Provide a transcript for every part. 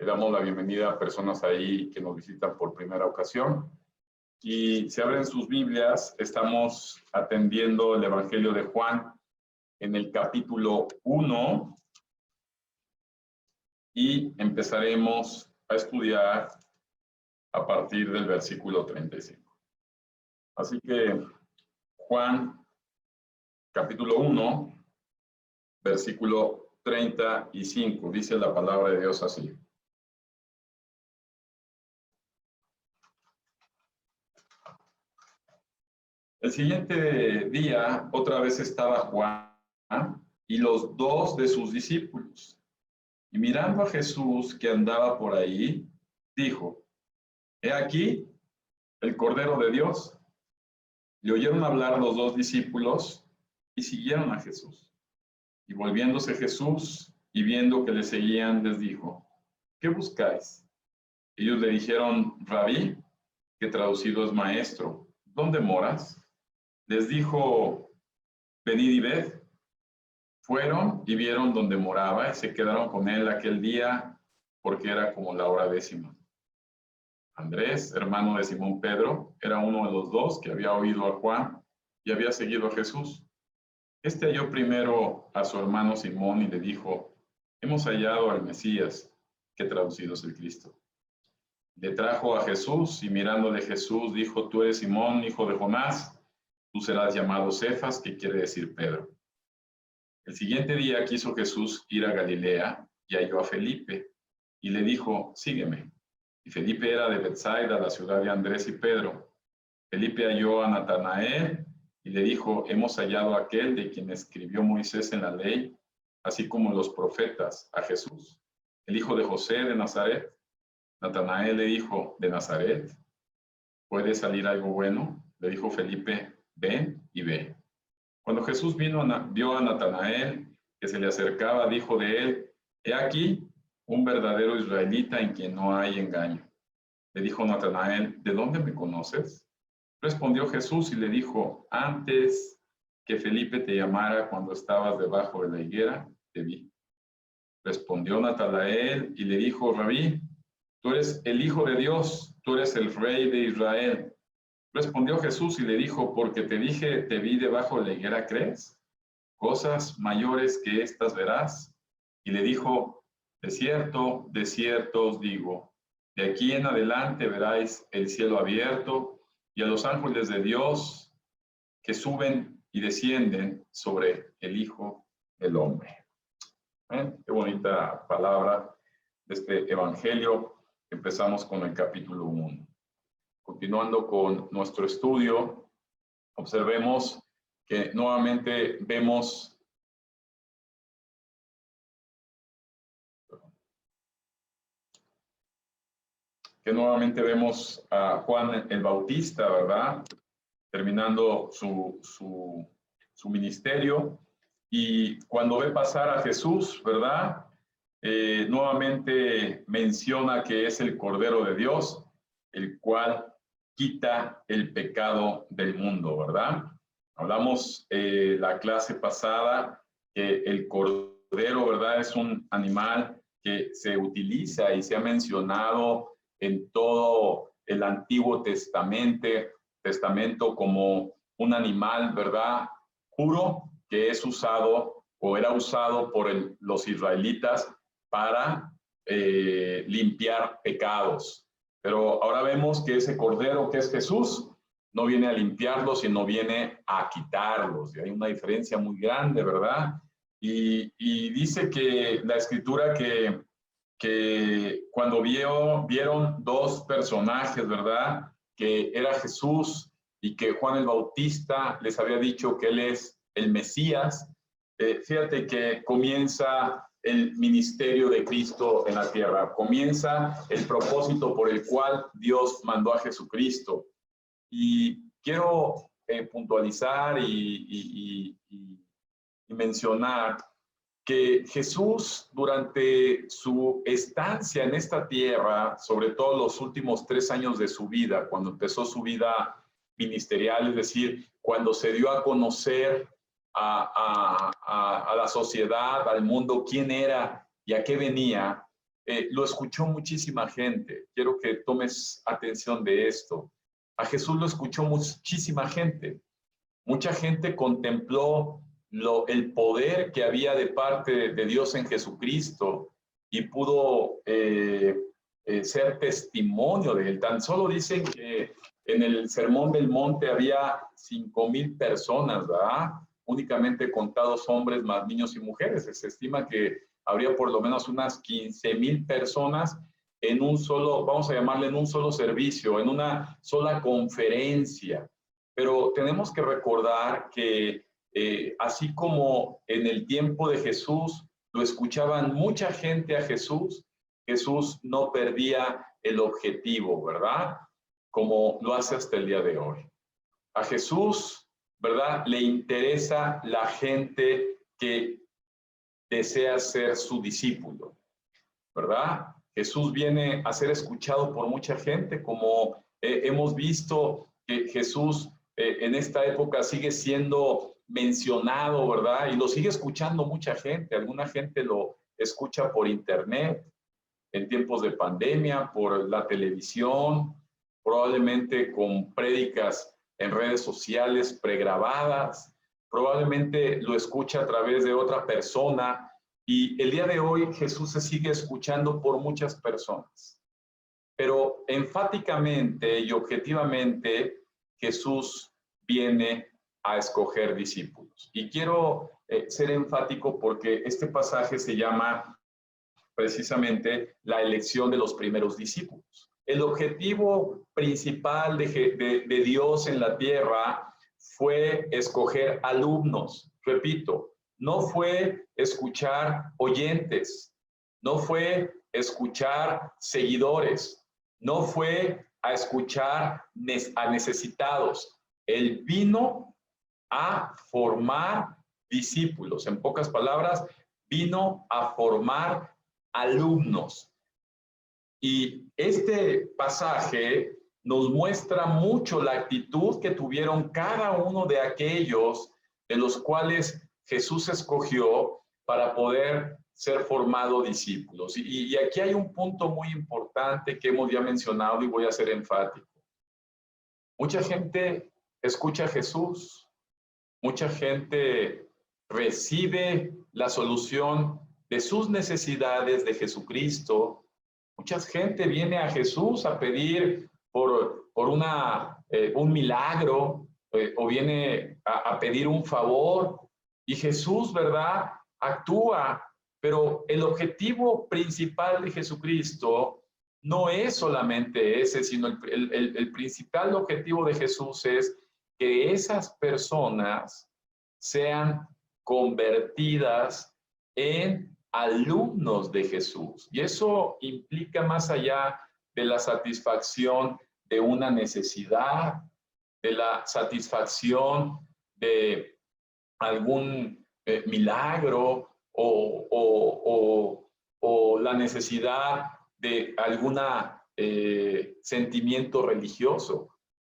Le damos la bienvenida a personas ahí que nos visitan por primera ocasión. Y si abren sus Biblias, estamos atendiendo el Evangelio de Juan en el capítulo 1 y empezaremos a estudiar a partir del versículo 35. Así que Juan, capítulo 1, versículo 35, dice la palabra de Dios así. El siguiente día, otra vez estaba Juan y los dos de sus discípulos. Y mirando a Jesús que andaba por ahí, dijo: He aquí el Cordero de Dios. Le oyeron hablar los dos discípulos y siguieron a Jesús. Y volviéndose Jesús y viendo que le seguían, les dijo: ¿Qué buscáis? Ellos le dijeron: Rabí, que traducido es maestro, ¿dónde moras? Les dijo: venid y ved. Fueron y vieron donde moraba y se quedaron con él aquel día, porque era como la hora 10:00. Andrés, hermano de Simón Pedro, era uno de los dos que había oído a Juan y había seguido a Jesús. Este halló primero a su hermano Simón y le dijo: hemos hallado al Mesías, que traducido es el Cristo. Le trajo a Jesús y mirándole Jesús dijo: tú eres Simón, hijo de Jonás, tú serás llamado Cefas, que quiere decir Pedro. El siguiente día quiso Jesús ir a Galilea y halló a Felipe y le dijo: sígueme. Y Felipe era de Betsaida, la ciudad de Andrés y Pedro. Felipe halló a Natanael y le dijo: hemos hallado a aquel de quien escribió Moisés en la ley, así como los profetas, a Jesús, el hijo de José de Nazaret. Natanael le dijo: ¿de Nazaret puede salir algo bueno? Le dijo Felipe: ven y ve. Cuando Jesús vio a Natanael que se le acercaba, dijo de él: he aquí un verdadero israelita en quien no hay engaño. Le dijo Natanael: ¿de dónde me conoces? Respondió Jesús y le dijo: antes que Felipe te llamara, cuando estabas debajo de la higuera, te vi. Respondió Natanael y le dijo: Rabí, tú eres el Hijo de Dios, tú eres el Rey de Israel. Respondió Jesús y le dijo: porque te dije, te vi debajo de la higuera, ¿crees? Cosas mayores que estas verás. Y le dijo: de cierto os digo, de aquí en adelante veráis el cielo abierto y a los ángeles de Dios que suben y descienden sobre el Hijo del Hombre. Qué bonita palabra de este evangelio. Empezamos con el capítulo 1. Continuando con nuestro estudio, observemos que nuevamente vemos a Juan el Bautista, ¿verdad? Terminando su ministerio. Y cuando ve pasar a Jesús, ¿verdad? Nuevamente menciona que es el Cordero de Dios, el cual quita el pecado del mundo, ¿verdad? Hablamos la clase pasada que el cordero, ¿verdad? Es un animal que se utiliza y se ha mencionado en todo el Antiguo Testamento como un animal, ¿verdad? Puro, que es usado o era usado por los israelitas para limpiar pecados. Pero ahora vemos que ese cordero que es Jesús no viene a limpiarlos, sino viene a quitarlos. Y hay una diferencia muy grande, ¿verdad? Y dice que la Escritura que cuando vieron dos personajes, ¿verdad? Que era Jesús y que Juan el Bautista les había dicho que él es el Mesías. Fíjate que comienza el ministerio de Cristo en la tierra. Comienza el propósito por el cual Dios mandó a Jesucristo. Y quiero puntualizar y mencionar que Jesús, durante su estancia en esta tierra, sobre todo los últimos 3 años de su vida, cuando empezó su vida ministerial, es decir, cuando se dio a conocer a la sociedad, al mundo, quién era y a qué venía, lo escuchó muchísima gente. Quiero que tomes atención de esto. A Jesús lo escuchó muchísima gente. Mucha gente contempló el poder que había de parte de Dios en Jesucristo y pudo ser testimonio de él. Tan solo dicen que en el Sermón del Monte había 5,000 personas, ¿verdad? Únicamente contados hombres más niños y mujeres. Se estima que habría por lo menos unas 15,000 personas en un solo, vamos a llamarle en un solo servicio, en una sola conferencia. Pero tenemos que recordar que así como en el tiempo de Jesús lo escuchaban mucha gente a Jesús, Jesús no perdía el objetivo, ¿verdad? Como lo hace hasta el día de hoy. A Jesús, ¿verdad? Le interesa la gente que desea ser su discípulo, ¿verdad? Jesús viene a ser escuchado por mucha gente, como hemos visto que Jesús en esta época sigue siendo mencionado, ¿verdad? Y lo sigue escuchando mucha gente. Alguna gente lo escucha por internet, en tiempos de pandemia, por la televisión, probablemente con prédicas en redes sociales pregrabadas, probablemente lo escucha a través de otra persona. Y el día de hoy Jesús se sigue escuchando por muchas personas. Pero enfáticamente y objetivamente Jesús viene a escoger discípulos. Y quiero ser enfático porque este pasaje se llama precisamente la elección de los primeros discípulos. El objetivo principal de Dios en la tierra fue escoger alumnos. Repito, no fue escuchar oyentes, no fue escuchar seguidores, no fue a escuchar a necesitados. Él vino a formar discípulos. En pocas palabras, vino a formar alumnos. Y este pasaje nos muestra mucho la actitud que tuvieron cada uno de aquellos de los cuales Jesús escogió para poder ser formado discípulos. Y aquí hay un punto muy importante que hemos ya mencionado y voy a ser enfático. Mucha gente escucha a Jesús, mucha gente recibe la solución de sus necesidades de Jesucristo. Mucha gente viene a Jesús a pedir por un milagro o viene a pedir un favor y Jesús, ¿verdad?, actúa, pero el objetivo principal de Jesucristo no es solamente ese, sino el principal objetivo de Jesús es que esas personas sean convertidas en alumnos de Jesús. Y eso implica más allá de la satisfacción de una necesidad, de la satisfacción de algún milagro o la necesidad de algún sentimiento religioso.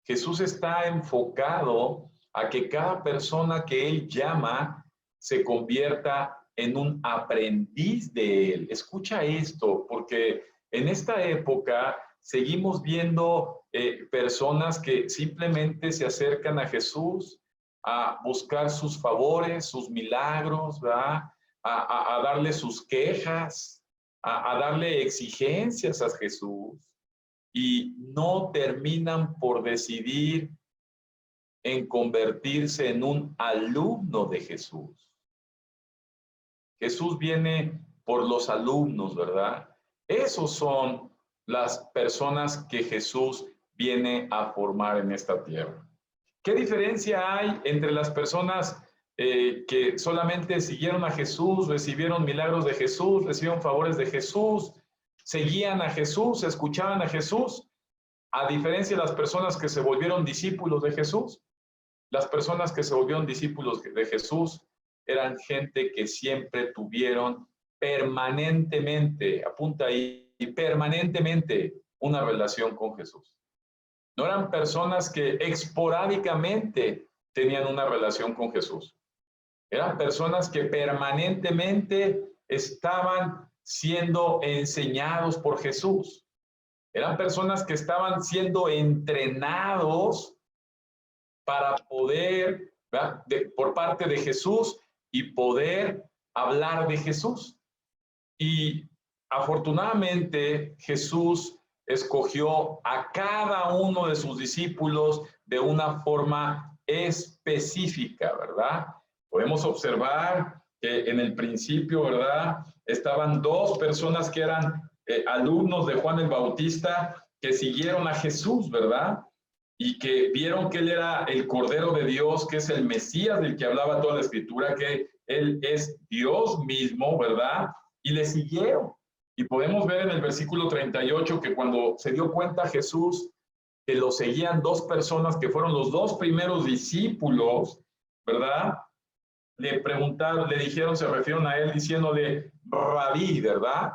Jesús está enfocado a que cada persona que Él llama se convierta en un aprendiz de Él. Escucha esto, porque en esta época seguimos viendo personas que simplemente se acercan a Jesús a buscar sus favores, sus milagros, ¿verdad? A darle sus quejas, a darle exigencias a Jesús y no terminan por decidir en convertirse en un alumno de Jesús. Jesús viene por los alumnos, ¿verdad? Esos son las personas que Jesús viene a formar en esta tierra. ¿Qué diferencia hay entre las personas que solamente siguieron a Jesús, recibieron milagros de Jesús, recibieron favores de Jesús, seguían a Jesús, escuchaban a Jesús, a diferencia de las personas que se volvieron discípulos de Jesús? Las personas que se volvieron discípulos de Jesús eran gente que siempre tuvieron permanentemente, apunta ahí, permanentemente una relación con Jesús. No eran personas que esporádicamente tenían una relación con Jesús. Eran personas que permanentemente estaban siendo enseñados por Jesús. Eran personas que estaban siendo entrenados para poder, por parte de Jesús y poder hablar de Jesús. Y afortunadamente Jesús escogió a cada uno de sus discípulos de una forma específica, ¿verdad? Podemos observar que en el principio, ¿verdad? Estaban dos personas que eran alumnos de Juan el Bautista que siguieron a Jesús, ¿verdad? Y que vieron que él era el Cordero de Dios, que es el Mesías del que hablaba toda la Escritura, que él es Dios mismo, ¿verdad? Y le siguieron. Y podemos ver en el versículo 38 que cuando se dio cuenta Jesús que lo seguían dos personas que fueron los dos primeros discípulos, ¿verdad? Le preguntaron, le dijeron, se refieren a él diciéndole Rabí, ¿verdad?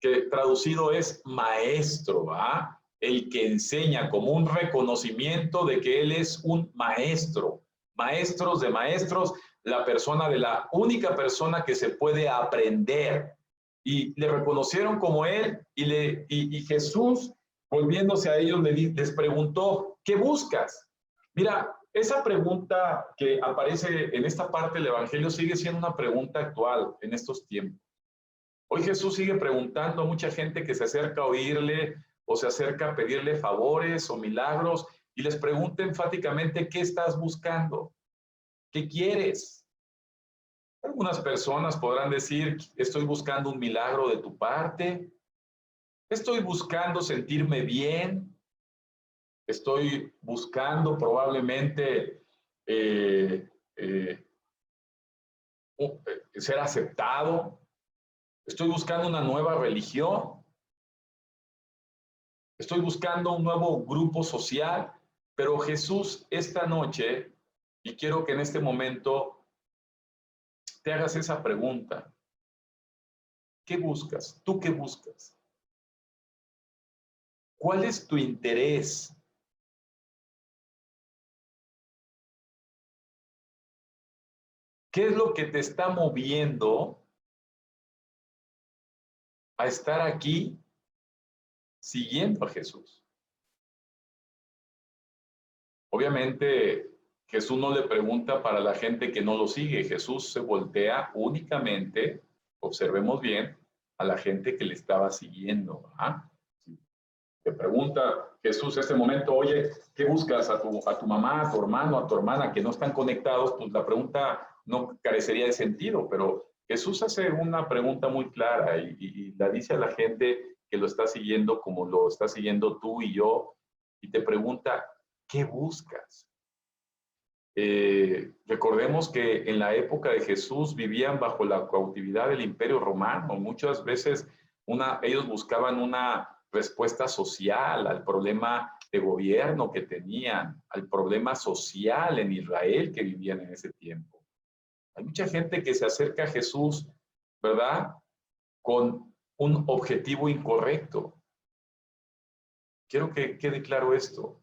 Que traducido es maestro, ¿verdad? El que enseña, como un reconocimiento de que él es un maestro. Maestros de maestros, la persona de la única persona que se puede aprender. Y le reconocieron como él y Jesús, volviéndose a ellos, les preguntó, ¿qué buscas? Mira, esa pregunta que aparece en esta parte del Evangelio sigue siendo una pregunta actual en estos tiempos. Hoy Jesús sigue preguntando a mucha gente que se acerca a oírle o se acerca a pedirle favores o milagros y les pregunta enfáticamente, ¿qué estás buscando? ¿Qué quieres? Algunas personas podrán decir, estoy buscando un milagro de tu parte, estoy buscando sentirme bien, estoy buscando probablemente ser aceptado, estoy buscando una nueva religión, estoy buscando un nuevo grupo social, pero Jesús esta noche, y quiero que en este momento te hagas esa pregunta. ¿Qué buscas? ¿Tú qué buscas? ¿Cuál es tu interés? ¿Qué es lo que te está moviendo a estar aquí siguiendo a Jesús? Obviamente, Jesús no le pregunta para la gente que no lo sigue. Jesús se voltea únicamente, observemos bien, a la gente que le estaba siguiendo. ¿Ah? Te pregunta Jesús en este momento, oye, ¿qué buscas a tu mamá, a tu hermano, a tu hermana que no están conectados? Pues la pregunta no carecería de sentido, pero Jesús hace una pregunta muy clara y la dice a la gente que lo está siguiendo como lo está siguiendo tú y yo, y te pregunta, ¿qué buscas? Recordemos que en la época de Jesús vivían bajo la cautividad del Imperio Romano. Muchas veces ellos buscaban una respuesta social al problema de gobierno que tenían, al problema social en Israel que vivían en ese tiempo. Hay mucha gente que se acerca a Jesús, ¿verdad? Con un objetivo incorrecto. Quiero que quede claro esto.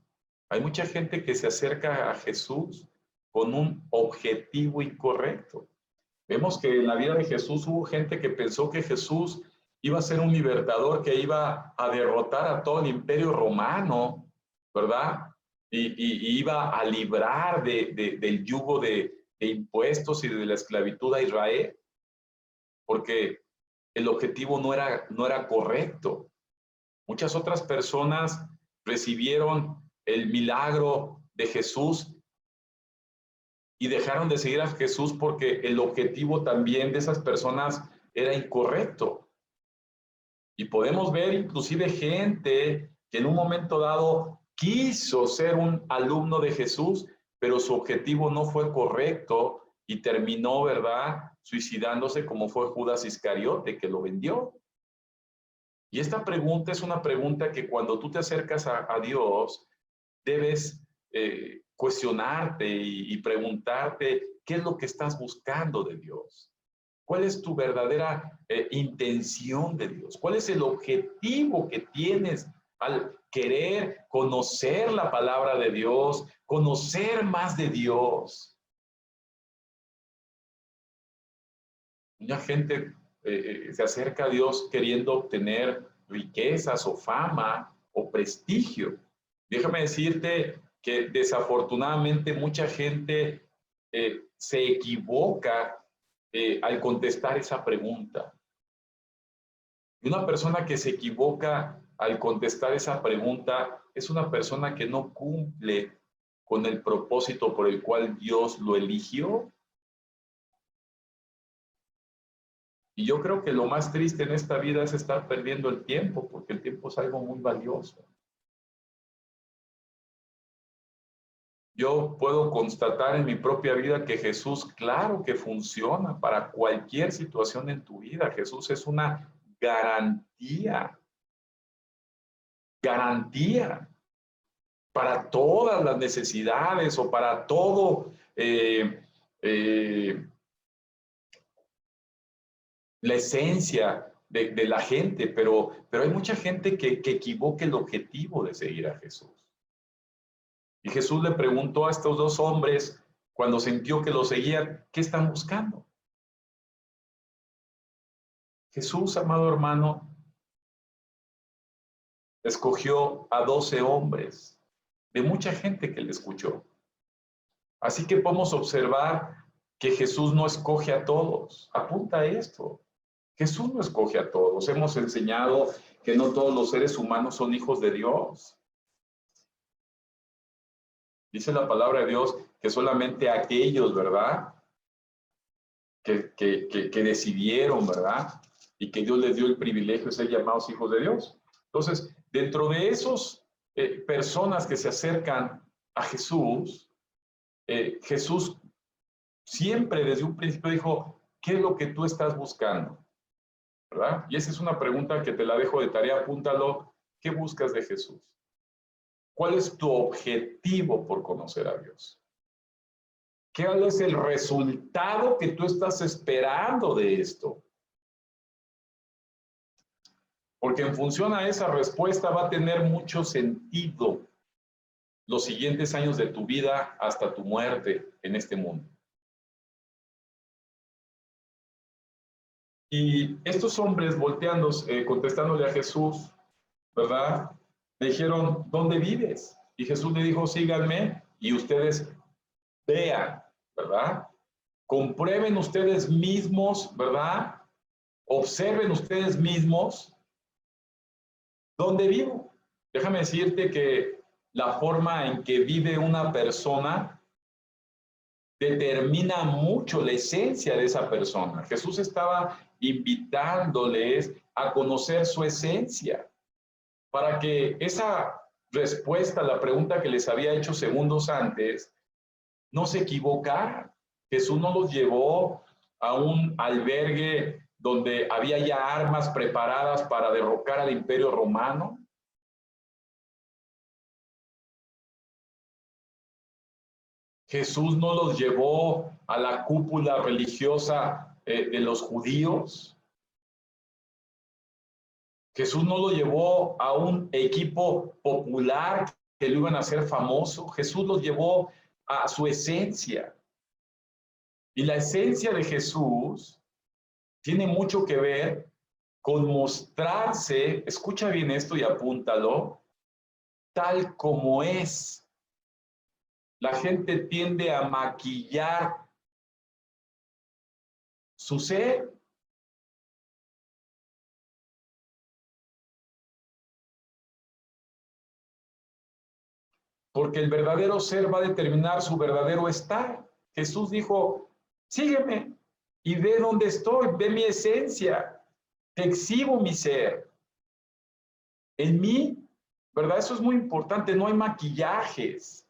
Hay mucha gente que se acerca a Jesús con un objetivo incorrecto. Vemos que en la vida de Jesús hubo gente que pensó que Jesús iba a ser un libertador que iba a derrotar a todo el imperio romano, ¿verdad? Y iba a librar del yugo de impuestos y de la esclavitud a Israel, porque el objetivo no era correcto. Muchas otras personas recibieron el milagro de Jesús y dejaron de seguir a Jesús porque el objetivo también de esas personas era incorrecto. Y podemos ver inclusive gente que en un momento dado quiso ser un alumno de Jesús, pero su objetivo no fue correcto y terminó, ¿verdad?, suicidándose como fue Judas Iscariote, que lo vendió. Y esta pregunta es una pregunta que cuando tú te acercas a Dios, debes cuestionarte y preguntarte qué es lo que estás buscando de Dios. ¿Cuál es tu verdadera intención de Dios? ¿Cuál es el objetivo que tienes al querer conocer la palabra de Dios, conocer más de Dios? Mucha gente se acerca a Dios queriendo obtener riquezas o fama o prestigio. Déjame decirte que desafortunadamente mucha gente se equivoca al contestar esa pregunta. Y una persona que se equivoca al contestar esa pregunta es una persona que no cumple con el propósito por el cual Dios lo eligió. Y yo creo que lo más triste en esta vida es estar perdiendo el tiempo, porque el tiempo es algo muy valioso. Yo puedo constatar en mi propia vida que Jesús, claro que funciona para cualquier situación en tu vida. Jesús es una garantía para todas las necesidades o para todo la esencia de la gente, pero hay mucha gente que equivoca el objetivo de seguir a Jesús. Y Jesús le preguntó a estos dos hombres, cuando sintió que lo seguían, ¿qué están buscando? Jesús, amado hermano, escogió a 12 hombres, de mucha gente que le escuchó. Así que podemos observar que Jesús no escoge a todos. Apunta a esto. Jesús no escoge a todos. Hemos enseñado que no todos los seres humanos son hijos de Dios. Dice la palabra de Dios que solamente aquellos, ¿verdad? Que decidieron, ¿verdad? Y que Dios les dio el privilegio de ser llamados hijos de Dios. Entonces, dentro de esos personas que se acercan a Jesús, Jesús siempre desde un principio dijo, ¿qué es lo que tú estás buscando? ¿Verdad? Y esa es una pregunta que te la dejo de tarea, apúntalo. ¿Qué buscas de Jesús? ¿Cuál es tu objetivo por conocer a Dios? ¿Cuál es el resultado que tú estás esperando de esto? Porque en función a esa respuesta va a tener mucho sentido los siguientes años de tu vida hasta tu muerte en este mundo. Y estos hombres volteando, contestándole a Jesús, ¿verdad? Le dijeron, ¿dónde vives? Y Jesús le dijo, síganme y ustedes vean, ¿verdad? Comprueben ustedes mismos, ¿verdad? Observen ustedes mismos dónde vivo. Déjame decirte que la forma en que vive una persona determina mucho la esencia de esa persona. Jesús estaba invitándoles a conocer su esencia para que esa respuesta a la pregunta que les había hecho segundos antes no se equivocaran. Jesús no los llevó a un albergue donde había ya armas preparadas para derrocar al Imperio Romano. Jesús no los llevó a la cúpula religiosa de los judíos. Jesús no lo llevó a un equipo popular que lo iban a hacer famoso. Jesús los llevó a su esencia. Y la esencia de Jesús tiene mucho que ver con mostrarse, escucha bien esto y apúntalo, tal como es. La gente tiende a maquillar su ser. Porque el verdadero ser va a determinar su verdadero estar. Jesús dijo, sígueme y ve dónde estoy, ve mi esencia, te exhibo mi ser. En mí, ¿verdad? Eso es muy importante, no hay maquillajes.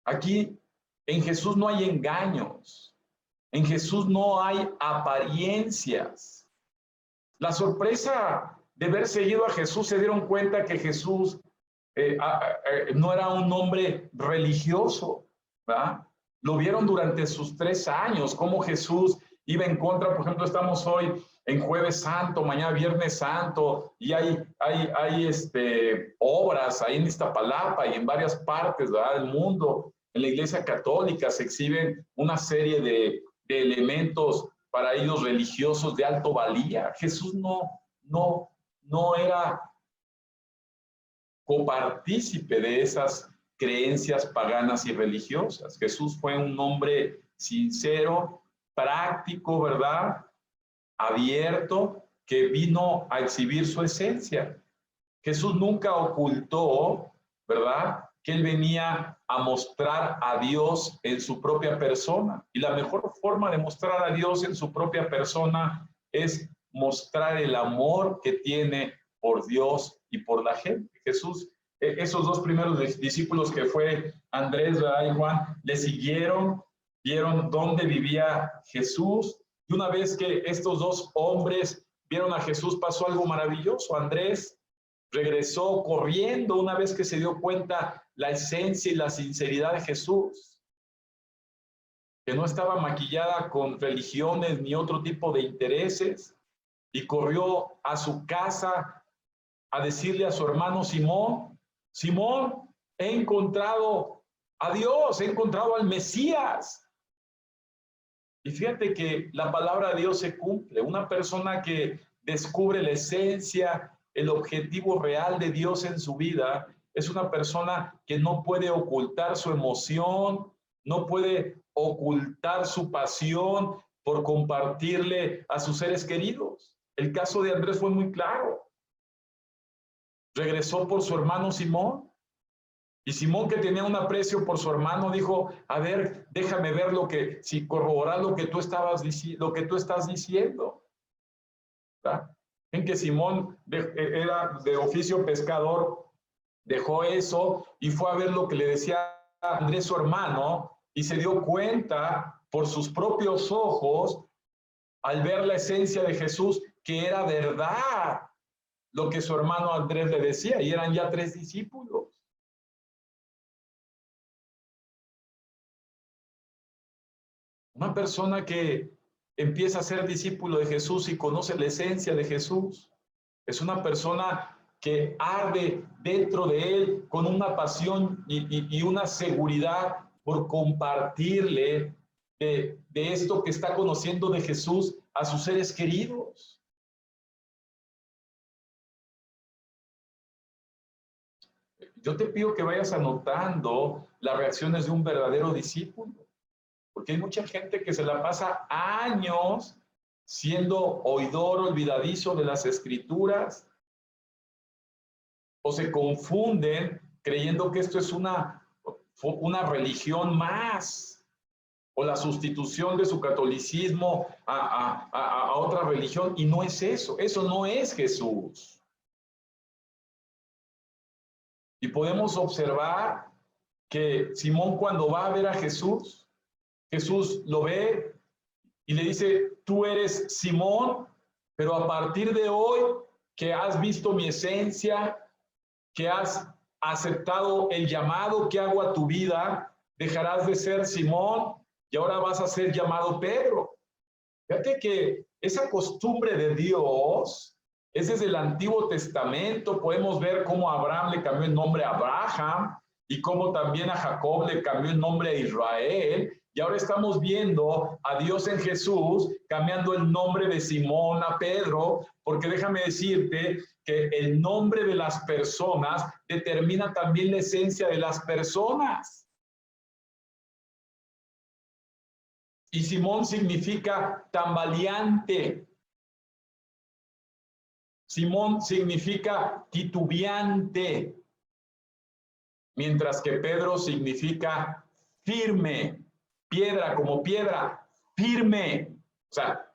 Aquí en Jesús no hay engaños, en Jesús no hay apariencias. La sorpresa de haber seguido a Jesús, se dieron cuenta que Jesús no era un hombre religioso, ¿verdad? Lo vieron durante sus 3 años, cómo Jesús iba en contra. Por ejemplo, estamos hoy en Jueves Santo, mañana Viernes Santo, y hay obras ahí en Iztapalapa y en varias partes, ¿verdad?, del mundo. En la Iglesia Católica se exhiben una serie de elementos ellos religiosos de alto valía. Jesús no era copartícipe de esas creencias paganas y religiosas. Jesús fue un hombre sincero, práctico, ¿verdad? Abierto, que vino a exhibir su esencia. Jesús nunca ocultó, ¿verdad?, que él venía a mostrar a Dios en su propia persona. Y la mejor forma de mostrar a Dios en su propia persona es mostrar el amor que tiene por Dios y por la gente. Jesús, esos dos primeros discípulos que fue Andrés, ¿verdad?, y Juan, le siguieron, vieron dónde vivía Jesús. Y una vez que estos dos hombres vieron a Jesús, pasó algo maravilloso. Andrés regresó corriendo una vez que se dio cuenta la esencia y la sinceridad de Jesús, que no estaba maquillada con religiones ni otro tipo de intereses, y corrió a su casa a decirle a su hermano Simón: Simón, he encontrado a Dios, he encontrado al Mesías. Y fíjate que la palabra de Dios se cumple. Una persona que descubre la esencia, el objetivo real de Dios en su vida, es una persona que no puede ocultar su emoción, no puede ocultar su pasión por compartirle a sus seres queridos. El caso de Andrés fue muy claro. Regresó por su hermano Simón, y Simón, que tenía un aprecio por su hermano, dijo: a ver, déjame ver si corroborar lo que tú estás diciendo. ¿Verdad? En que Simón era de oficio pescador, dejó eso y fue a ver lo que le decía Andrés, su hermano, y se dio cuenta por sus propios ojos, al ver la esencia de Jesús, que era verdad lo que su hermano Andrés le decía, y eran ya 3 discípulos. Una persona que empieza a ser discípulo de Jesús y conoce la esencia de Jesús es una persona que arde dentro de él con una pasión y una seguridad por compartirle de esto que está conociendo de Jesús a sus seres queridos. Yo te pido que vayas anotando las reacciones de un verdadero discípulo, porque hay mucha gente que se la pasa años siendo oidor olvidadizo de las Escrituras, o se confunden creyendo que esto es una religión más, o la sustitución de su catolicismo a otra religión, y no es eso. Eso no es Jesús. Y podemos observar que Simón, cuando va a ver a Jesús, Jesús lo ve y le dice: tú eres Simón, pero a partir de hoy que has visto mi esencia, que has aceptado el llamado que hago a tu vida, dejarás de ser Simón y ahora vas a ser llamado Pedro. Fíjate que esa costumbre de Dios es desde el Antiguo Testamento. Podemos ver cómo a Abraham le cambió el nombre a Abraham y cómo también a Jacob le cambió el nombre a Israel. Y ahora estamos viendo a Dios en Jesús cambiando el nombre de Simón a Pedro, porque déjame decirte que el nombre de las personas determina también la esencia de las personas. Y Simón significa tambaleante. Simón significa titubeante, mientras que Pedro significa firme. Piedra, como piedra, firme. O sea,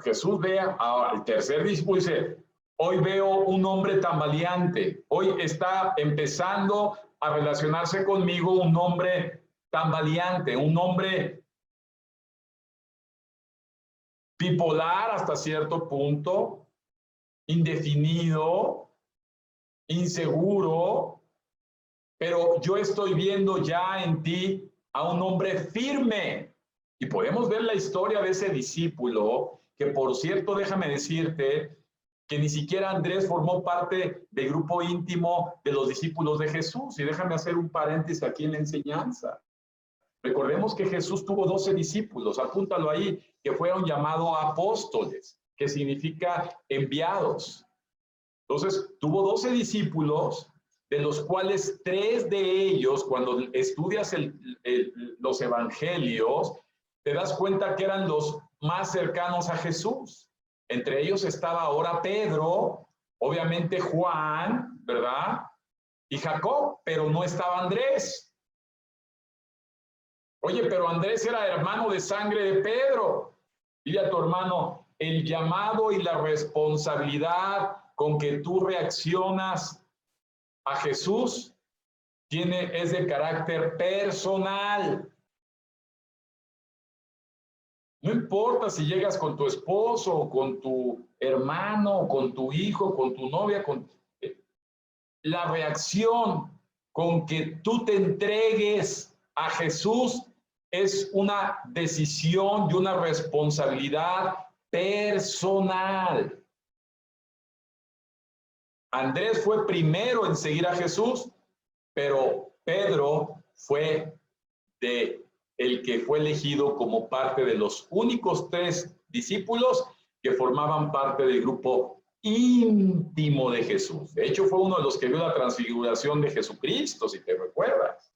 Jesús ve al tercer discípulo y dice: hoy veo un hombre tambaleante, hoy está empezando a relacionarse conmigo un hombre tambaleante, un hombre bipolar hasta cierto punto, indefinido, inseguro, pero yo estoy viendo ya en ti a un hombre firme. Y podemos ver la historia de ese discípulo, que por cierto, déjame decirte que ni siquiera Andrés formó parte del grupo íntimo de los discípulos de Jesús. Y déjame hacer un paréntesis aquí en la enseñanza. Recordemos que Jesús tuvo 12 discípulos, apúntalo ahí, que fueron llamados apóstoles, que significa enviados. Entonces, tuvo 12 discípulos, de los cuales 3 de ellos, cuando estudias los evangelios, te das cuenta que eran los más cercanos a Jesús. Entre ellos estaba ahora Pedro, obviamente Juan, ¿verdad? Y Jacob, pero no estaba Andrés. Oye, pero Andrés era hermano de sangre de Pedro. Dile a tu hermano, el llamado y la responsabilidad con que tú reaccionas a Jesús es de carácter personal. No importa si llegas con tu esposo, o con tu hermano, o con tu hijo, con tu novia, la reacción con que tú te entregues a Jesús es una decisión y una responsabilidad personal. Andrés fue primero en seguir a Jesús, pero Pedro fue el que fue elegido como parte de los únicos 3 discípulos que formaban parte del grupo íntimo de Jesús. De hecho, fue uno de los que vio la transfiguración de Jesucristo, si te recuerdas.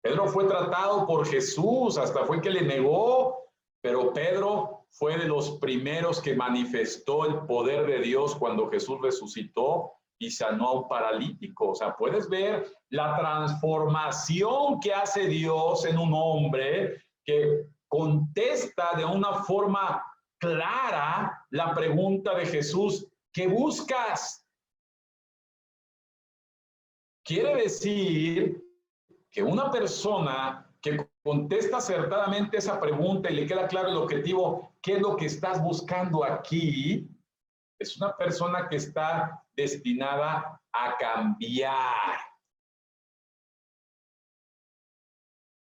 Pedro fue tratado por Jesús, hasta fue que le negó, pero Pedro fue de los primeros que manifestó el poder de Dios cuando Jesús resucitó y sanó a un paralítico. O sea, puedes ver la transformación que hace Dios en un hombre que contesta de una forma clara la pregunta de Jesús: ¿qué buscas? Quiere decir que una persona que contesta acertadamente esa pregunta y le queda claro el objetivo, ¿qué es lo que estás buscando aquí? Es una persona que está destinada a cambiar.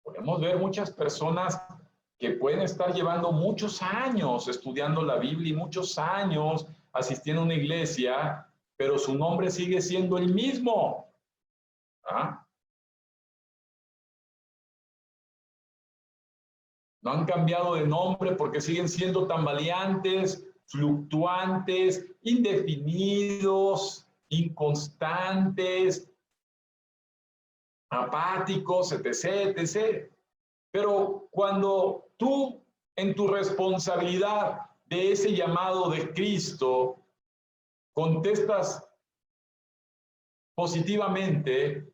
Podemos ver muchas personas que pueden estar llevando muchos años estudiando la Biblia y muchos años asistiendo a una iglesia, pero su nombre sigue siendo el mismo. ¿Ah? No han cambiado de nombre porque siguen siendo tambaleantes, fluctuantes, indefinidos, inconstantes, apáticos, etc., etc. Pero cuando tú, en tu responsabilidad de ese llamado de Cristo, contestas positivamente,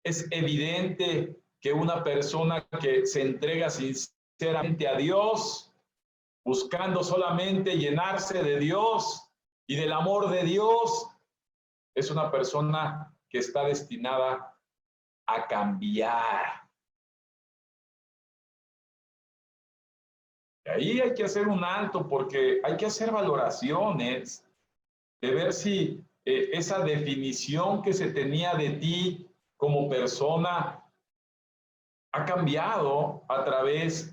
es evidente que una persona que se entrega sinceramente a Dios, buscando solamente llenarse de Dios y del amor de Dios, es una persona que está destinada a cambiar. Y ahí hay que hacer un alto porque hay que hacer valoraciones de ver si esa definición que se tenía de ti como persona ha cambiado a través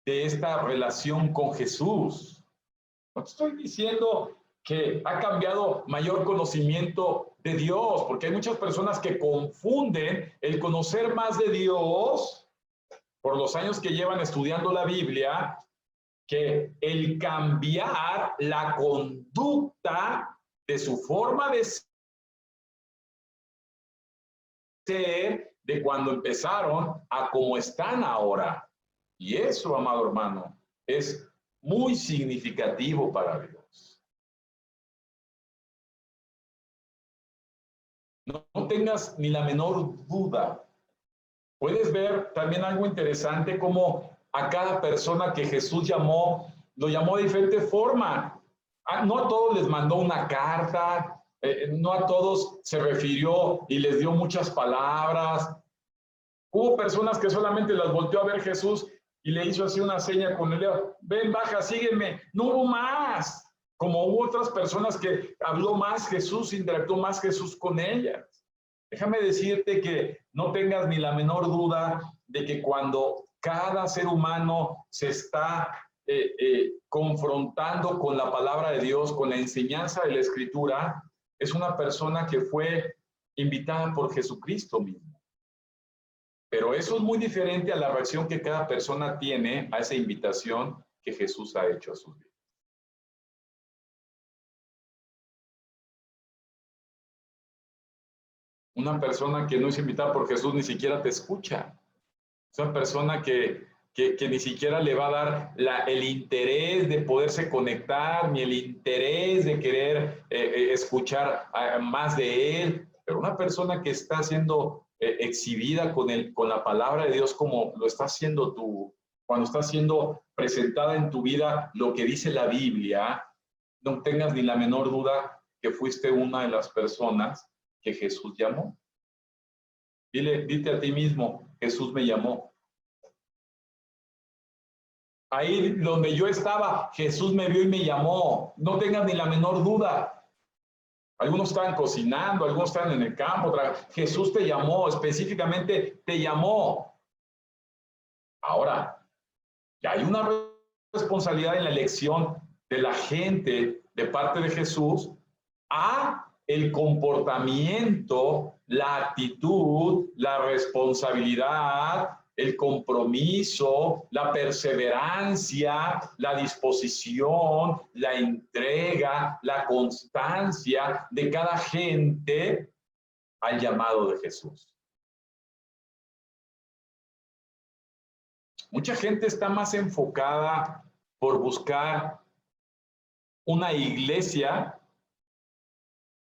de esta relación con Jesús. No te estoy diciendo que ha cambiado mayor conocimiento de Dios, porque hay muchas personas que confunden el conocer más de Dios por los años que llevan estudiando la Biblia, que el cambiar la conducta de su forma de ser de cuando empezaron a como están ahora. Y eso, amado hermano, es muy significativo para Dios. No tengas ni la menor duda. Puedes ver también algo interesante, como a cada persona que Jesús llamó, lo llamó de diferente forma. No a todos les mandó una carta, no a todos se refirió y les dio muchas palabras. Hubo personas que solamente las volteó a ver Jesús y le hizo así una seña con el dedo: ven, baja, sígueme. No hubo más. Como hubo otras personas que habló más Jesús, interactuó más Jesús con ellas. Déjame decirte que no tengas ni la menor duda de que cuando cada ser humano se está confrontando con la palabra de Dios, con la enseñanza de la Escritura, es una persona que fue invitada por Jesucristo mismo. Pero eso es muy diferente a la reacción que cada persona tiene a esa invitación que Jesús ha hecho a sus vidas. Una persona que no es invitada por Jesús ni siquiera te escucha. Es una persona que ni siquiera le va a dar el interés de poderse conectar, ni el interés de querer escuchar más de él. Pero una persona que está siendo exhibida con la palabra de Dios como lo está haciendo tú, cuando está siendo presentada en tu vida lo que dice la Biblia, no tengas ni la menor duda que fuiste una de las personas que Jesús llamó. Dite a ti mismo, Jesús me llamó. Ahí donde yo estaba, Jesús me vio y me llamó. No tengas ni la menor duda. Algunos estaban cocinando, algunos estaban en el campo. Jesús te llamó, específicamente te llamó. Ahora, ya hay una responsabilidad en la elección de la gente de parte de Jesús a el comportamiento, la actitud, la responsabilidad, el compromiso, la perseverancia, la disposición, la entrega, la constancia de cada gente al llamado de Jesús. Mucha gente está más enfocada por buscar una iglesia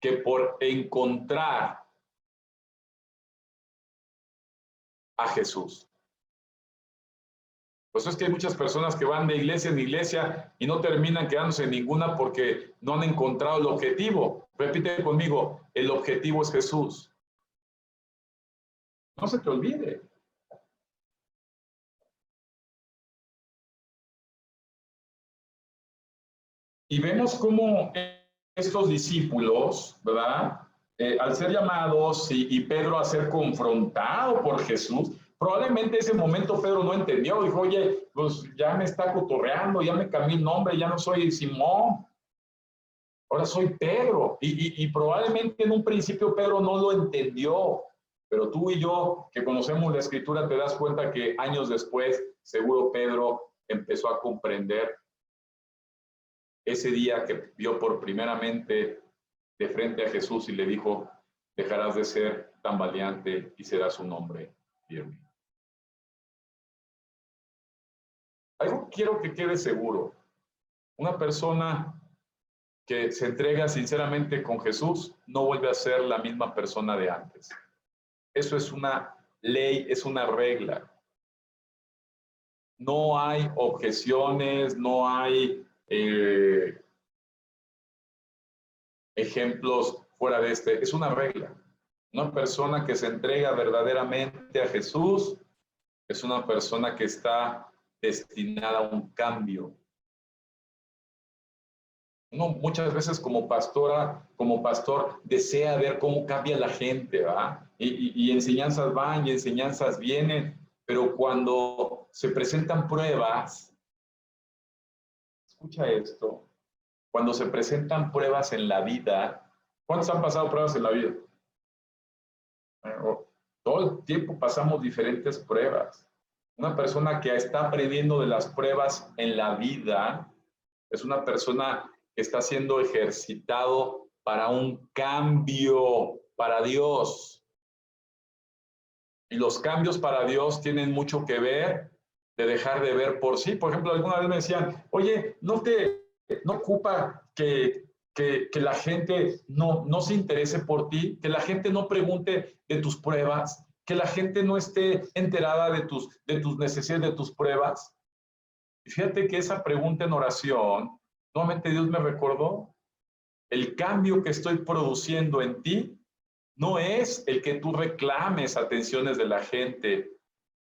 que por encontrar a Jesús. Pues es que hay muchas personas que van de iglesia en iglesia y no terminan quedándose en ninguna porque no han encontrado el objetivo. Repite conmigo, el objetivo es Jesús. No se te olvide. Y vemos cómo estos discípulos, ¿verdad? Al ser llamados y Pedro a ser confrontado por Jesús, probablemente ese momento Pedro no entendió, dijo, oye, pues ya me está cotorreando, ya me cambié el nombre, ya no soy Simón, ahora soy Pedro. Y probablemente en un principio Pedro no lo entendió, pero tú y yo que conocemos la Escritura te das cuenta que años después seguro Pedro empezó a comprender ese día que vio por primeramente de frente a Jesús y le dijo, dejarás de ser tan valiente y serás un hombre firme. Algo quiero que quede seguro. Una persona que se entrega sinceramente con Jesús no vuelve a ser la misma persona de antes. Eso es una ley, es una regla. No hay objeciones, no hay ejemplos fuera de este. Es una regla. Una persona que se entrega verdaderamente a Jesús es una persona que está destinada a un cambio. Uno muchas veces como pastor, desea ver cómo cambia la gente, ¿va? Y enseñanzas van y enseñanzas vienen, pero cuando se presentan pruebas, escucha esto, cuando se presentan pruebas en la vida, ¿cuántos han pasado pruebas en la vida? Todo el tiempo pasamos diferentes pruebas. Una persona que está aprendiendo de las pruebas en la vida es una persona que está siendo ejercitado para un cambio para Dios. Y los cambios para Dios tienen mucho que ver de dejar de ver por sí. Por ejemplo, alguna vez me decían, oye, no ocupa que la gente no se interese por ti, que la gente no pregunte de tus pruebas, que la gente no esté enterada de tus necesidades, de tus pruebas. Y fíjate que esa pregunta en oración, nuevamente Dios me recordó, el cambio que estoy produciendo en ti no es el que tú reclames atenciones de la gente,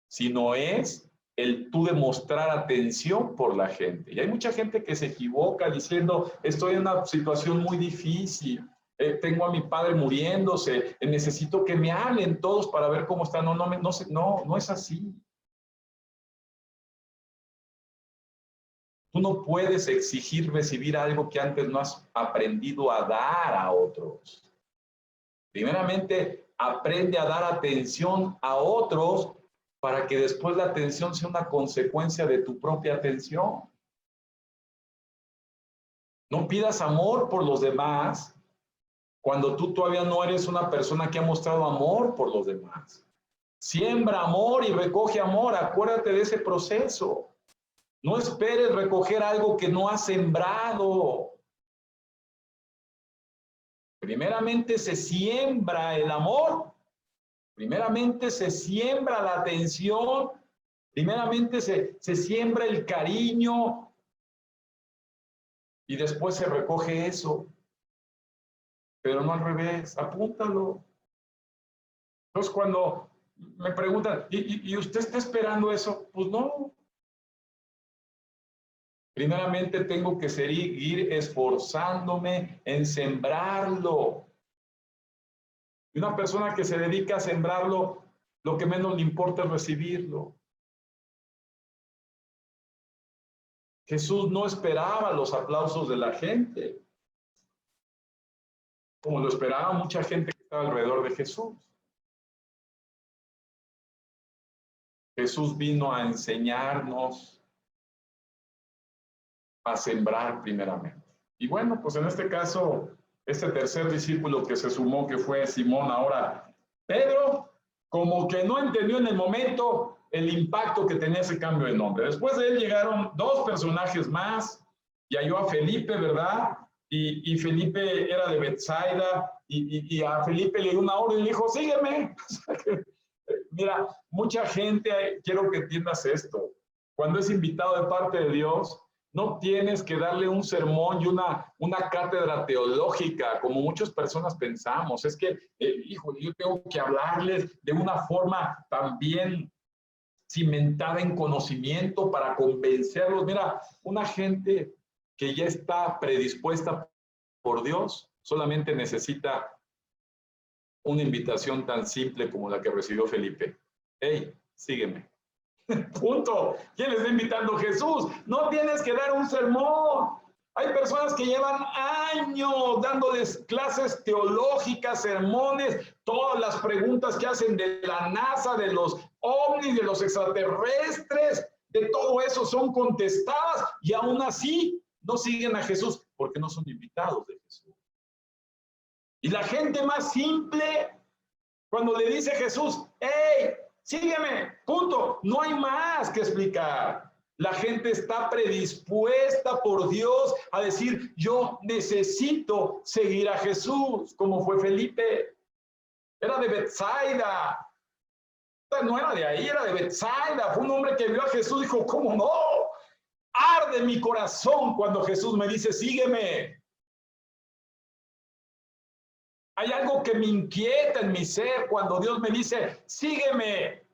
sino es el tú demostrar atención por la gente. Y hay mucha gente que se equivoca diciendo, estoy en una situación muy difícil, tengo a mi padre muriéndose, necesito que me hablen todos para ver cómo está. No es así. Tú no puedes exigir recibir algo que antes no has aprendido a dar a otros. Primeramente, aprende a dar atención a otros para que después la atención sea una consecuencia de tu propia atención. No pidas amor por los demás cuando tú todavía no eres una persona que ha mostrado amor por los demás. Siembra amor y recoge amor. Acuérdate de ese proceso. No esperes recoger algo que no has sembrado. Primeramente se siembra el amor. Primeramente se siembra la atención. Primeramente se siembra el cariño. Y después se recoge eso. Pero no al revés. Apúntalo. Entonces cuando me preguntan, ¿y usted está esperando eso? Pues no. Primeramente tengo que seguir esforzándome en sembrarlo. Y una persona que se dedica a sembrarlo, lo que menos le importa es recibirlo. Jesús no esperaba los aplausos de la gente, como lo esperaba mucha gente que estaba alrededor de Jesús. Jesús vino a enseñarnos a sembrar primeramente. Y bueno, pues en este caso, este tercer discípulo que se sumó, que fue Simón, ahora Pedro, como que no entendió en el momento el impacto que tenía ese cambio de nombre. Después de él llegaron dos personajes más, y halló a Felipe, ¿verdad? Y Felipe era de Betsaida, y a Felipe le dio una orden y le dijo, sígueme. Mira, mucha gente, quiero que entiendas esto, cuando es invitado de parte de Dios, no tienes que darle un sermón y una cátedra teológica, como muchas personas pensamos. Es que, hijo, yo tengo que hablarles de una forma también cimentada en conocimiento para convencerlos. Mira, una gente que ya está predispuesta por Dios solamente necesita una invitación tan simple como la que recibió Felipe. Hey, sígueme. Punto. ¿Quién le está invitando? Jesús. No tienes que dar un sermón. Hay personas que llevan años dándoles clases teológicas, sermones, todas las preguntas que hacen de la NASA, de los ovnis, de los extraterrestres, de todo eso son contestadas y aún así no siguen a Jesús porque no son invitados de Jesús. Y la gente más simple, cuando le dice a Jesús, ¡hey, sígueme! Punto. No hay más que explicar. La gente está predispuesta por Dios a decir, yo necesito seguir a Jesús, como fue Felipe. Era de Betsaida. No era de ahí, era de Betsaida. Fue un hombre que vio a Jesús y dijo, ¿cómo no? Arde mi corazón cuando Jesús me dice, sígueme. Hay algo que me inquieta en mi ser cuando Dios me dice, sígueme.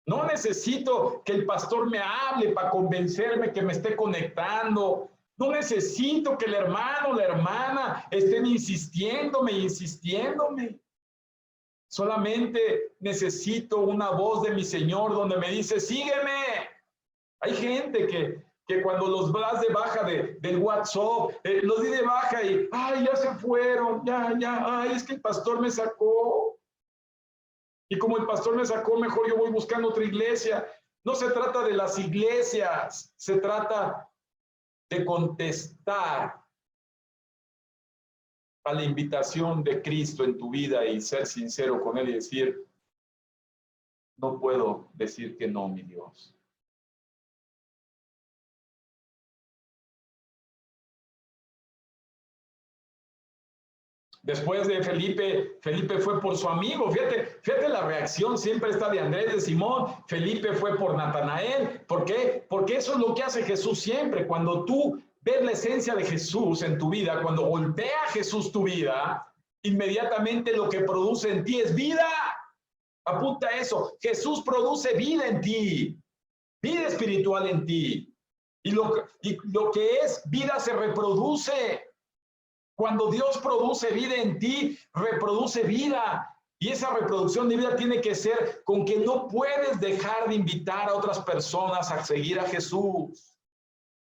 No necesito que el pastor me hable para convencerme que me esté conectando. No necesito que el hermano o la hermana estén insistiéndome. Solamente necesito una voz de mi Señor donde me dice, sígueme. Hay gente que cuando los das de baja del WhatsApp, los di de baja y, ay, ya se fueron, ay, es que el pastor me sacó. Y como el pastor me sacó, mejor yo voy buscando otra iglesia. No se trata de las iglesias, se trata de contestar a la invitación de Cristo en tu vida y ser sincero con Él y decir, no puedo decir que no, mi Dios. Después de Felipe fue por su amigo. Fíjate la reacción, siempre está de Andrés, de Simón. Felipe fue por Natanael. ¿Por qué? Porque eso es lo que hace Jesús siempre. Cuando tú ves la esencia de Jesús en tu vida, cuando golpea a Jesús tu vida, inmediatamente lo que produce en ti es vida. Apunta eso. Jesús produce vida en ti, vida espiritual en ti. Y lo que es vida se reproduce. Cuando Dios produce vida en ti, reproduce vida. Y esa reproducción de vida tiene que ser con que no puedes dejar de invitar a otras personas a seguir a Jesús.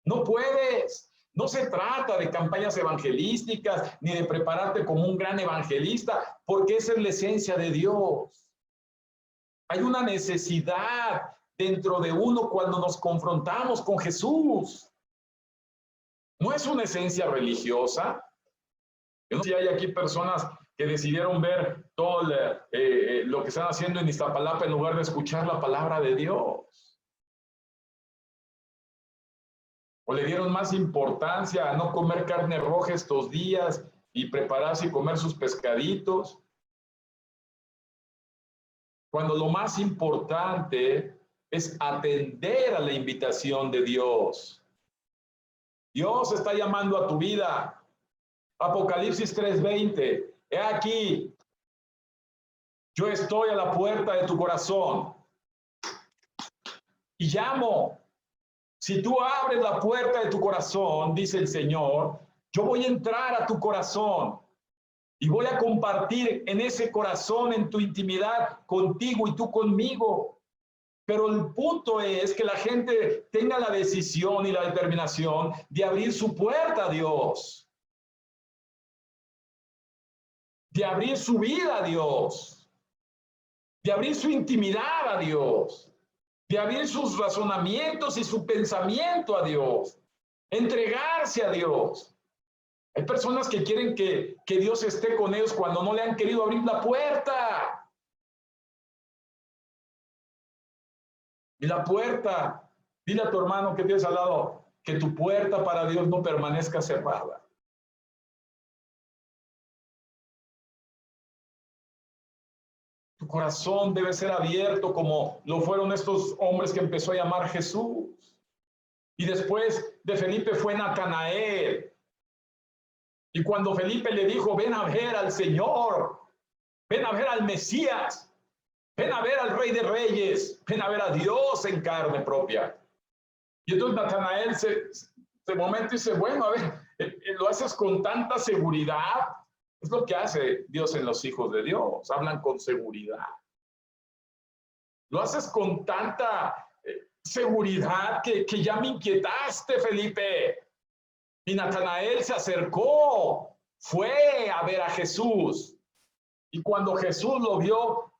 No puedes. No se trata de campañas evangelísticas ni de prepararte como un gran evangelista, porque esa es la esencia de Dios. Hay una necesidad dentro de uno cuando nos confrontamos con Jesús. No es una esencia religiosa. Yo no sé si hay aquí personas que decidieron ver todo lo que están haciendo en Iztapalapa en lugar de escuchar la palabra de Dios. O le dieron más importancia a no comer carne roja estos días y prepararse y comer sus pescaditos. Cuando lo más importante es atender a la invitación de Dios. Dios está llamando a tu vida. Apocalipsis 3:20. He aquí, yo estoy a la puerta de tu corazón y llamo. Si tú abres la puerta de tu corazón, dice el Señor, yo voy a entrar a tu corazón y voy a compartir en ese corazón, en tu intimidad, contigo y tú conmigo. Pero el punto es que la gente tenga la decisión y la determinación de abrir su puerta a Dios, de abrir su vida a Dios, de abrir su intimidad a Dios, de abrir sus razonamientos y su pensamiento a Dios, entregarse a Dios. Hay personas que quieren que Dios esté con ellos cuando no le han querido abrir la puerta. Y la puerta, dile a tu hermano que tienes al lado, que tu puerta para Dios no permanezca cerrada. Tu corazón debe ser abierto como lo fueron estos hombres que empezó a llamar Jesús. Y después de Felipe fue Natanael. Y cuando Felipe le dijo, ven a ver al Señor, ven a ver al Mesías, ven a ver al Rey de Reyes, ven a ver a Dios en carne propia. Y entonces Natanael se momenta y dice, bueno, a ver, lo haces con tanta seguridad. Es lo que hace Dios en los hijos de Dios, hablan con seguridad. Lo haces con tanta seguridad que ya me inquietaste, Felipe. Y Natanael se acercó, fue a ver a Jesús. Y cuando Jesús lo vio,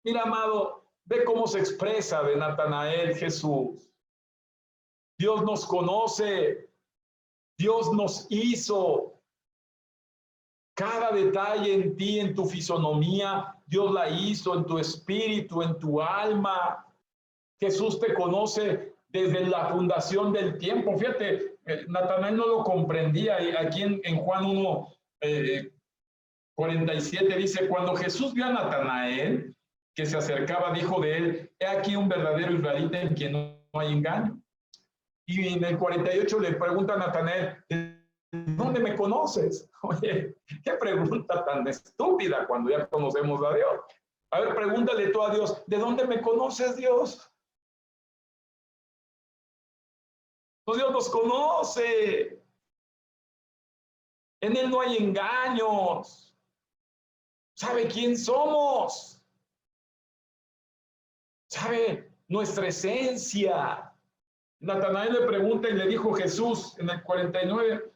mira, amado, ve cómo se expresa de Natanael Jesús. Dios nos conoce, Dios nos hizo. Cada detalle en ti, en tu fisonomía, Dios la hizo, en tu espíritu, en tu alma. Jesús te conoce desde la fundación del tiempo. Fíjate, Natanael no lo comprendía. Y aquí en Juan 1, 47 dice, cuando Jesús vio a Natanael, que se acercaba, dijo de él, he aquí un verdadero israelita en quien no hay engaño. Y en el 48 le pregunta a Natanael, ¿de dónde me conoces? Oye, qué pregunta tan estúpida cuando ya conocemos a Dios. A ver, pregúntale tú a Dios, ¿de dónde me conoces, Dios? Pues Dios nos conoce. En Él no hay engaños. Sabe quién somos. Sabe nuestra esencia. Natanael le pregunta y le dijo Jesús en el 49,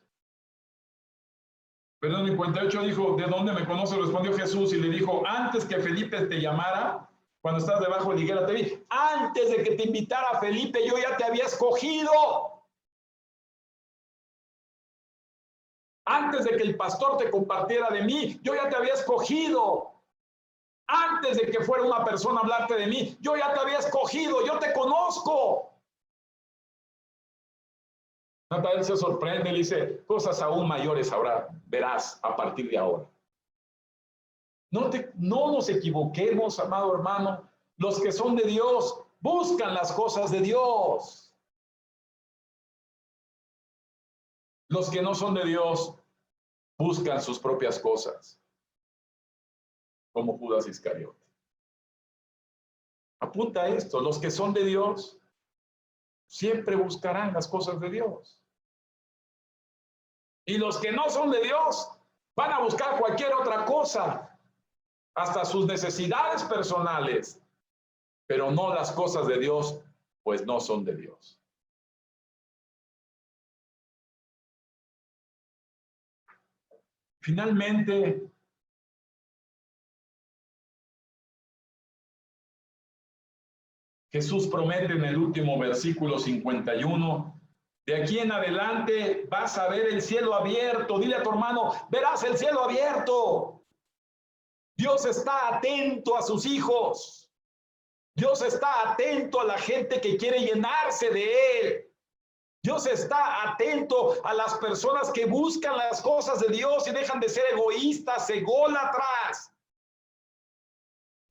perdón, en el 48 dijo, ¿de dónde me conoce? Respondió Jesús y le dijo, antes que Felipe te llamara, cuando estás debajo de la higuera te vi. Antes de que te invitara Felipe, yo ya te había escogido. Antes de que el pastor te compartiera de mí, yo ya te había escogido. Antes de que fuera una persona a hablarte de mí, yo ya te había escogido, yo te conozco. Natanael se sorprende y le dice, cosas aún mayores ahora verás a partir de ahora. No nos equivoquemos, amado hermano. Los que son de Dios buscan las cosas de Dios. Los que no son de Dios buscan sus propias cosas, como Judas Iscariote. Apunta esto, los que son de Dios siempre buscarán las cosas de Dios. Y los que no son de Dios van a buscar cualquier otra cosa, hasta sus necesidades personales, pero no las cosas de Dios, pues no son de Dios. Finalmente, Jesús promete en el último versículo 51, de aquí en adelante vas a ver el cielo abierto. Dile a tu hermano, verás el cielo abierto. Dios está atento a sus hijos. Dios está atento a la gente que quiere llenarse de Él. Dios está atento a las personas que buscan las cosas de Dios y dejan de ser egoístas, ególatras.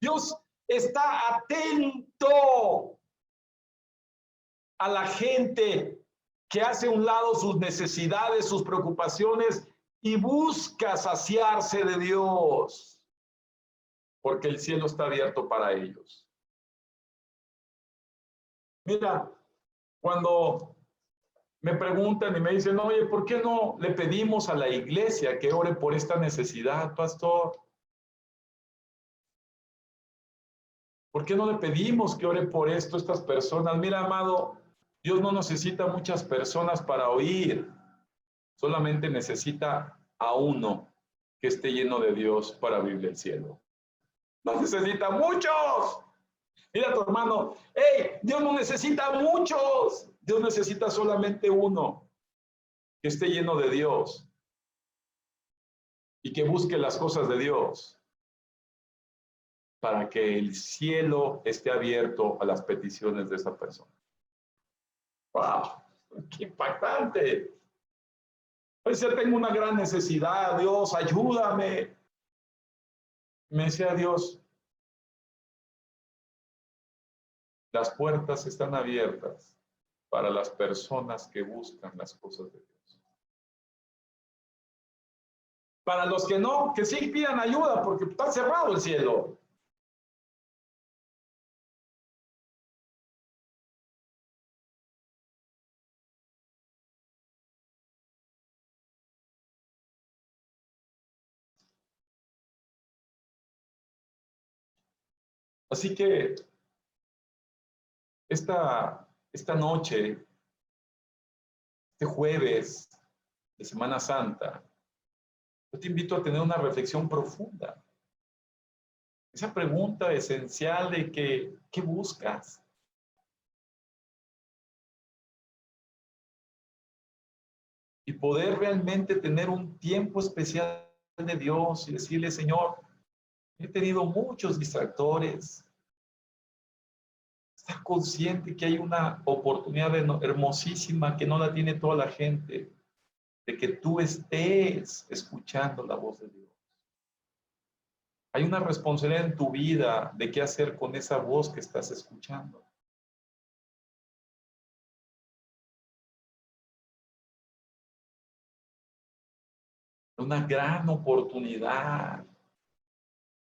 Dios está atento a la gente que hace a un lado sus necesidades, sus preocupaciones y busca saciarse de Dios, porque el cielo está abierto para ellos. Mira, cuando me preguntan y me dicen, oye, ¿por qué no le pedimos a la iglesia que ore por esta necesidad, pastor? ¿Por qué no le pedimos que ore por esto a estas personas? Mira, amado, Dios no necesita muchas personas para oír, solamente necesita a uno que esté lleno de Dios para abrirle el cielo. No necesita muchos. Mira a tu hermano, hey, Dios no necesita muchos, Dios necesita solamente uno que esté lleno de Dios y que busque las cosas de Dios para que el cielo esté abierto a las peticiones de esa persona. ¡Wow! ¡Qué impactante! Pues yo tengo una gran necesidad, Dios, ayúdame. Me decía Dios, las puertas están abiertas para las personas que buscan las cosas de Dios. Para los que no, que sí pidan ayuda, porque está cerrado el cielo. Así que esta noche, este jueves de Semana Santa, yo te invito a tener una reflexión profunda. Esa pregunta esencial de ¿qué buscas? Y poder realmente tener un tiempo especial de Dios y decirle, Señor, he tenido muchos distractores. Estar consciente que hay una oportunidad hermosísima que no la tiene toda la gente, de que tú estés escuchando la voz de Dios. Hay una responsabilidad en tu vida de qué hacer con esa voz que estás escuchando. Una gran oportunidad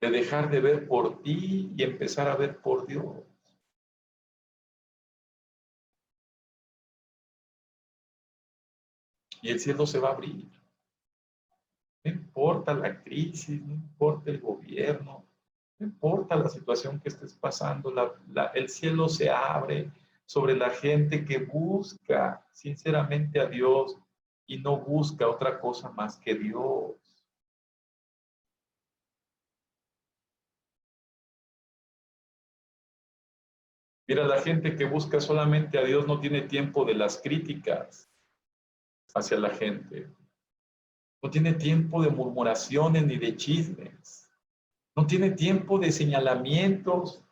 de dejar de ver por ti y empezar a ver por Dios. Y el cielo se va a abrir. No importa la crisis, no importa el gobierno, no importa la situación que estés pasando, el cielo se abre sobre la gente que busca sinceramente a Dios y no busca otra cosa más que Dios. Mira, la gente que busca solamente a Dios no tiene tiempo de las críticas hacia la gente. No tiene tiempo de murmuraciones ni de chismes. No tiene tiempo de señalamientos.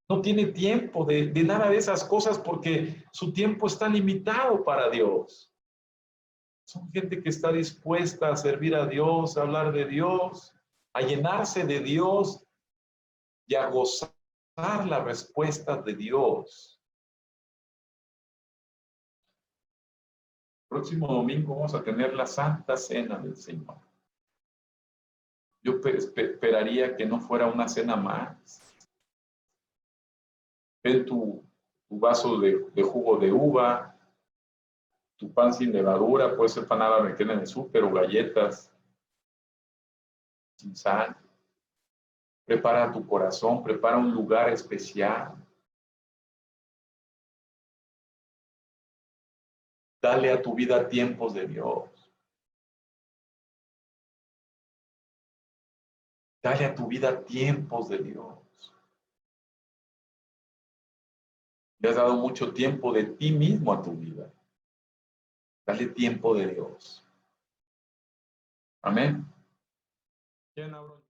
No tiene tiempo de nada de esas cosas porque su tiempo está limitado para Dios. Son gente que está dispuesta a servir a Dios, a hablar de Dios, a llenarse de Dios y a gozar las respuestas de Dios. Próximo domingo vamos a tener la Santa Cena del Señor. Yo esperaría que no fuera una cena más. Ven tu vaso de jugo de uva, tu pan sin levadura, puede ser pan árabe que en el súper o galletas sin sal. Prepara tu corazón, prepara un lugar especial. Dale a tu vida tiempos de Dios. Dale a tu vida tiempos de Dios. Le has dado mucho tiempo de ti mismo a tu vida. Dale tiempo de Dios. Amén. ¿Quién abrió?